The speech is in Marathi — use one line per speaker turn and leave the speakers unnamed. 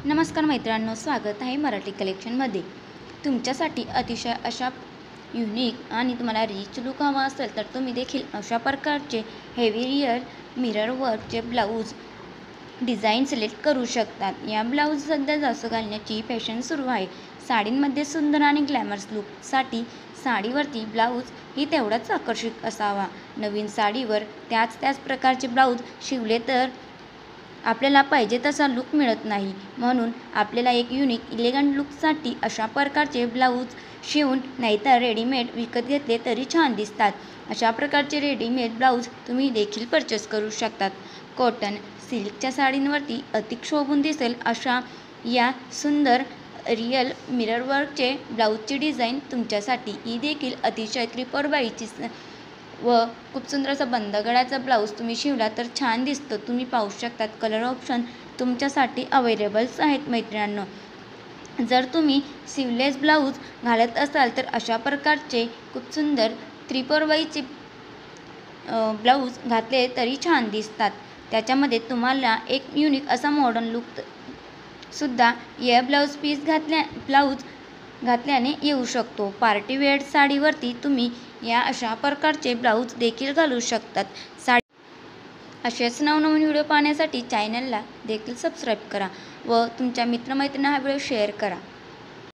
नमस्कार मित्रांनो, स्वागत आहे मराठी कलेक्शनमध्ये। तुमच्यासाठी अतिशय अशा युनिक आणि तुम्हाला रिच लुक हवा असेल तर तुम्ही देखील अशा प्रकारचे हेवी रियर मिरर वर्कचे ब्लाऊज डिझाईन सिलेक्ट करू शकतात। या ब्लाऊज सध्या जास्त घालण्याची फॅशन सुरू आहे। साडींमध्ये सुंदर आणि ग्लॅमरस लुकसाठी साडीवरती ब्लाऊज ही तेवढाच आकर्षक असावा। नवीन साडीवर त्याच प्रकारचे ब्लाऊज शिवले तर आपल्याला पाहिजे तसा लुक मिळत नाही। म्हणून आपल्याला एक युनिक इलेगंट लुकसाठी अशा प्रकारचे ब्लाऊज शिवून नाहीतर रेडीमेड विकत घेतले तरी छान दिसतात। अशा प्रकारचे रेडीमेड ब्लाऊज तुम्ही देखील परचेस करू शकतात। कॉटन सिल्कच्या साडींवरती अधिक शोभून दिसेल अशा या सुंदर रियल मिरर वर्कचे ब्लाऊजची डिझाईन तुमच्यासाठी ही देखील अतिशय क्रिपरबाईची व खूप सुंदर असा बंद गळ्याचा ब्लाऊज तुम्ही शिवला तर छान दिसतो। तुम्ही पाहू शकतात कलर ऑप्शन तुमच्यासाठी अवेलेबल्स आहेत मैत्रिणींनो। जर तुम्ही स्लीवलेस ब्लाऊज घालत असाल तर अशा प्रकारचे खूप सुंदर क्रिपरबाईचे ब्लाऊज घातले तरी छान दिसतात। त्याच्यामध्ये तुम्हाला एक युनिक असा मॉडर्न लुक सुद्धा या ब्लाऊज घातल्याने येऊ शकतो। पार्टी वेअर साडीवरती तुम्ही या अशा प्रकारचे ब्लाऊज देखील घालू शकतात। असेच नवनवीन व्हिडिओ पाहण्यासाठी चॅनलला देखील सबस्क्राईब करा व तुमच्या मित्रमैत्रिणींना हा व्हिडिओ शेअर करा।